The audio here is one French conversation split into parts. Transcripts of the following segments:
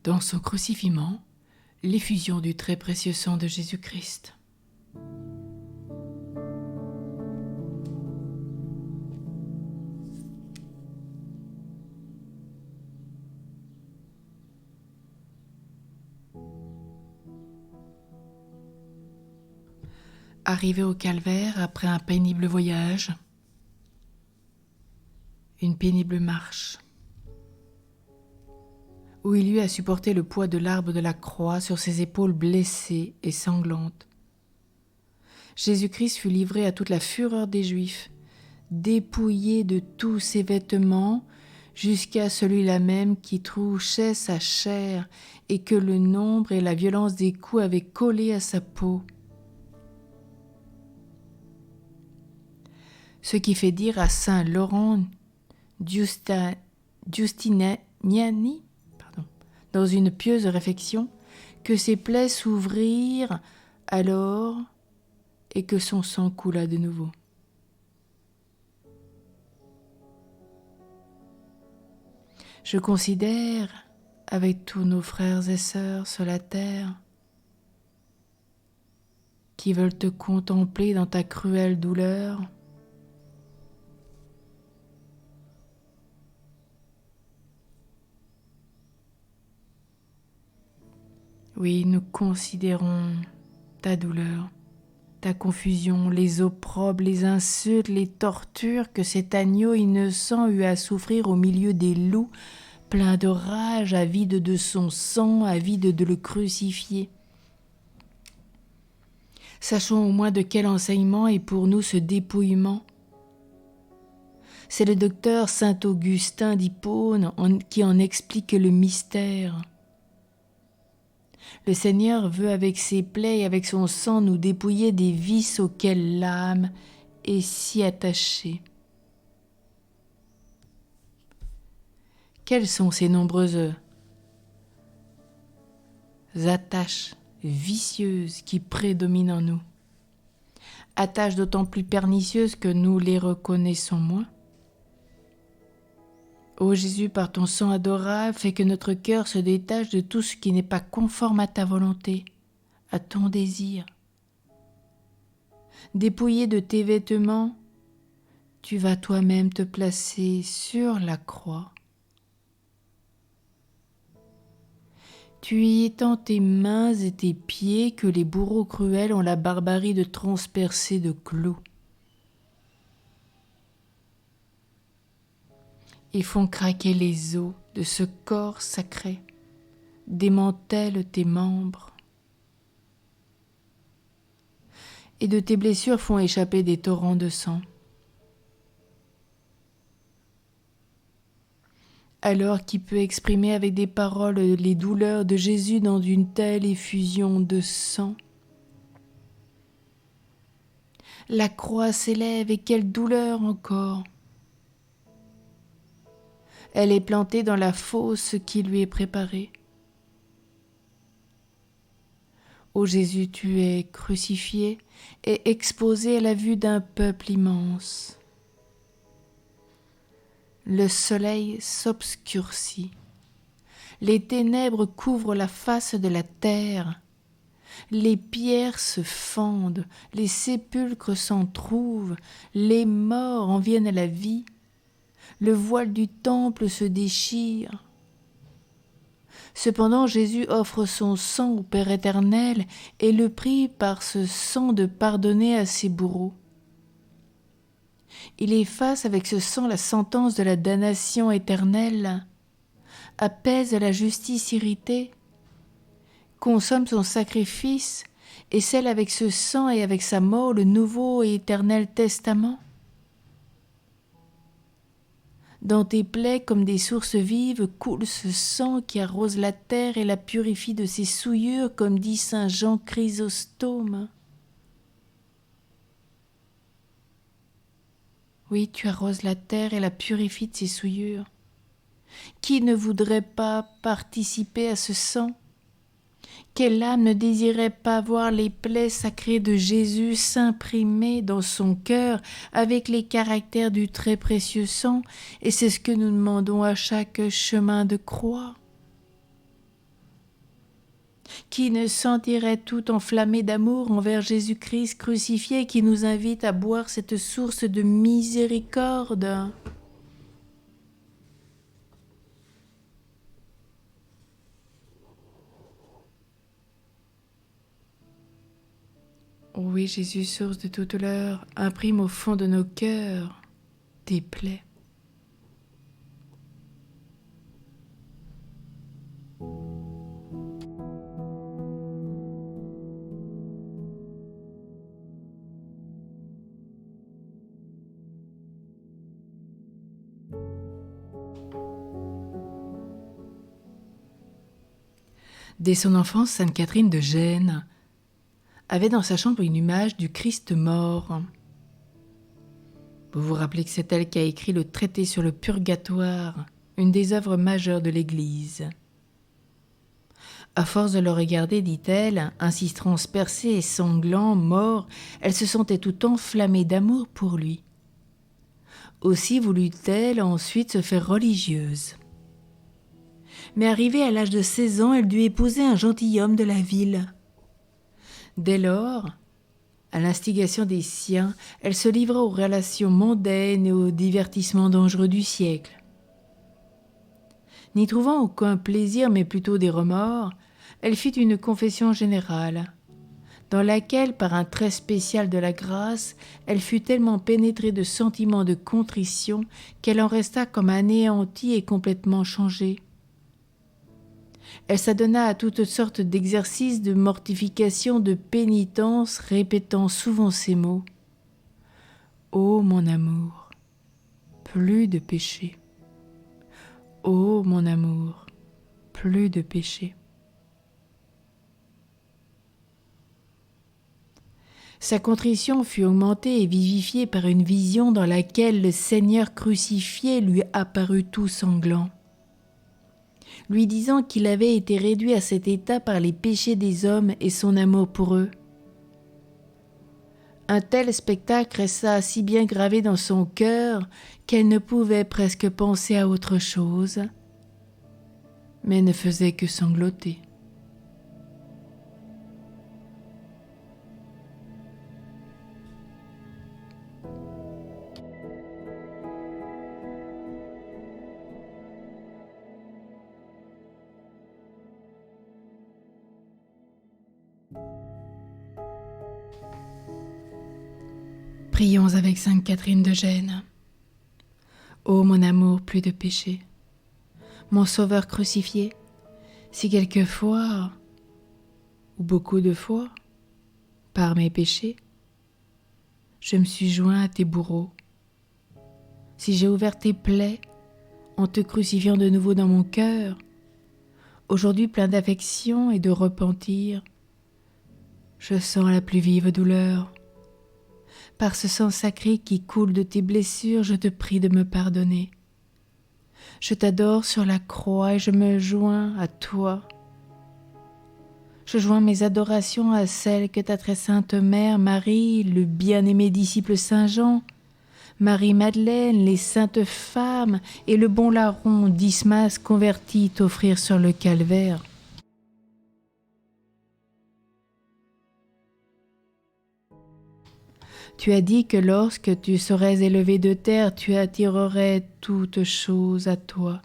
dans son crucifixion, l'effusion du très précieux sang de Jésus-Christ. Arrivé au calvaire après un pénible voyage, une pénible marche, où il eut à supporter le poids de l'arbre de la croix sur ses épaules blessées et sanglantes. Jésus-Christ fut livré à toute la fureur des Juifs, dépouillé de tous ses vêtements, jusqu'à celui-là même qui trouchait sa chair et que le nombre et la violence des coups avaient collé à sa peau. Ce qui fait dire à saint Laurent Giustiniani, dans une pieuse réflexion, que ses plaies s'ouvrirent alors et que son sang coula de nouveau. Je considère, avec tous nos frères et sœurs sur la terre, qui veulent te contempler dans ta cruelle douleur, oui, nous considérons ta douleur, ta confusion, les opprobes, les insultes, les tortures que cet agneau innocent eut à souffrir au milieu des loups, plein de rage, avide de son sang, avide de le crucifier. Sachons au moins de quel enseignement est pour nous ce dépouillement. C'est le docteur saint Augustin d'Hippone qui en explique le mystère. Le Seigneur veut avec ses plaies et avec son sang nous dépouiller des vices auxquels l'âme est si attachée. Quelles sont ces nombreuses attaches vicieuses qui prédominent en nous? Attaches d'autant plus pernicieuses que nous les reconnaissons moins. Ô Jésus, par ton sang adorable, fais que notre cœur se détache de tout ce qui n'est pas conforme à ta volonté, à ton désir. Dépouillé de tes vêtements, tu vas toi-même te placer sur la croix. Tu y étends tes mains et tes pieds que les bourreaux cruels ont la barbarie de transpercer de clous. Ils font craquer les os de ce corps sacré, démantèlent tes membres, et de tes blessures font échapper des torrents de sang. Alors qui peut exprimer avec des paroles les douleurs de Jésus dans une telle effusion de sang? La croix s'élève et quelle douleur encore! Elle est plantée dans la fosse qui lui est préparée. Ô Jésus, tu es crucifié et exposé à la vue d'un peuple immense. Le soleil s'obscurcit. Les ténèbres couvrent la face de la terre. Les pierres se fendent, les sépulcres s'entr'ouvrent, les morts en viennent à la vie. Le voile du temple se déchire. Cependant, Jésus offre son sang au Père éternel et le prie par ce sang de pardonner à ses bourreaux. Il efface avec ce sang la sentence de la damnation éternelle, apaise la justice irritée, consomme son sacrifice et scelle avec ce sang et avec sa mort le nouveau et éternel testament. Dans tes plaies, comme des sources vives, coule ce sang qui arrose la terre et la purifie de ses souillures, comme dit saint Jean Chrysostome. Oui, tu arroses la terre et la purifies de ses souillures. Qui ne voudrait pas participer à ce sang? Quelle âme ne désirait pas voir les plaies sacrées de Jésus s'imprimer dans son cœur avec les caractères du très précieux sang? Et c'est ce que nous demandons à chaque chemin de croix. qui ne sentirait tout enflammé d'amour envers Jésus-Christ crucifié qui nous invite à boire cette source de miséricorde? Oui, Jésus, source de toute douleur, imprime au fond de nos cœurs tes plaies. Dès son enfance, Sainte Catherine de Gênes avait dans sa chambre une image du Christ mort. Vous vous rappelez que c'est elle qui a écrit le traité sur le purgatoire, une des œuvres majeures de l'Église. À force de le regarder, dit-elle, ainsi transpercé et sanglant, mort, elle se sentait tout enflammée d'amour pour lui. Aussi voulut-elle ensuite se faire religieuse. Mais arrivée à l'âge de 16 ans, elle dut épouser un gentilhomme de la ville. Dès lors, à l'instigation des siens, elle se livra aux relations mondaines et aux divertissements dangereux du siècle. N'y trouvant aucun plaisir, mais plutôt des remords, elle fit une confession générale, dans laquelle, par un trait spécial de la grâce, elle fut tellement pénétrée de sentiments de contrition qu'elle en resta comme anéantie et complètement changée. Elle s'adonna à toutes sortes d'exercices de mortification, de pénitence, répétant souvent ces mots. « Ô mon amour, plus de péché. Ô mon amour, plus de péché. » Sa contrition fut augmentée et vivifiée par une vision dans laquelle le Seigneur crucifié lui apparut tout sanglant, lui disant qu'il avait été réduit à cet état par les péchés des hommes et son amour pour eux. Un tel spectacle resta si bien gravé dans son cœur qu'elle ne pouvait presque penser à autre chose, mais ne faisait que sangloter. Prions avec Sainte Catherine de Gênes. Ô mon amour, plus de péché. Mon Sauveur crucifié, si quelquefois, ou beaucoup de fois, par mes péchés, je me suis joint à tes bourreaux, si j'ai ouvert tes plaies en te crucifiant de nouveau dans mon cœur, aujourd'hui plein d'affection et de repentir, je sens la plus vive douleur. Par ce sang sacré qui coule de tes blessures, je te prie de me pardonner. Je t'adore sur la croix et je me joins à toi. Je joins mes adorations à celles que ta très sainte mère Marie, le bien-aimé disciple Saint Jean, Marie-Madeleine, les saintes femmes et le bon larron Dismas converti t'offrirent sur le calvaire. Tu as dit que lorsque tu serais élevé de terre, tu attirerais toutes choses à toi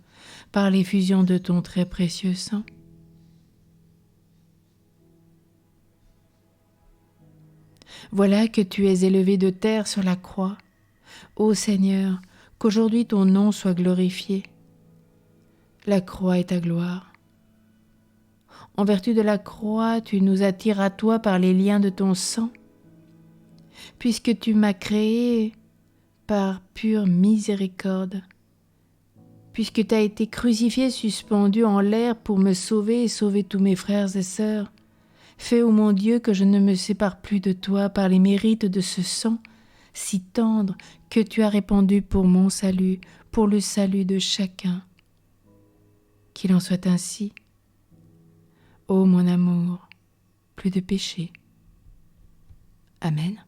par l'effusion de ton très précieux sang. Voilà que tu es élevé de terre sur la croix. Ô Seigneur, qu'aujourd'hui ton nom soit glorifié. La croix est ta gloire. En vertu de la croix, tu nous attires à toi par les liens de ton sang. Puisque tu m'as créé par pure miséricorde, puisque tu as été crucifié, suspendu en l'air pour me sauver et sauver tous mes frères et sœurs, fais, ô mon Dieu, que je ne me sépare plus de toi par les mérites de ce sang si tendre que tu as répandu pour mon salut, pour le salut de chacun. Qu'il en soit ainsi. Ô mon amour, plus de péché. Amen.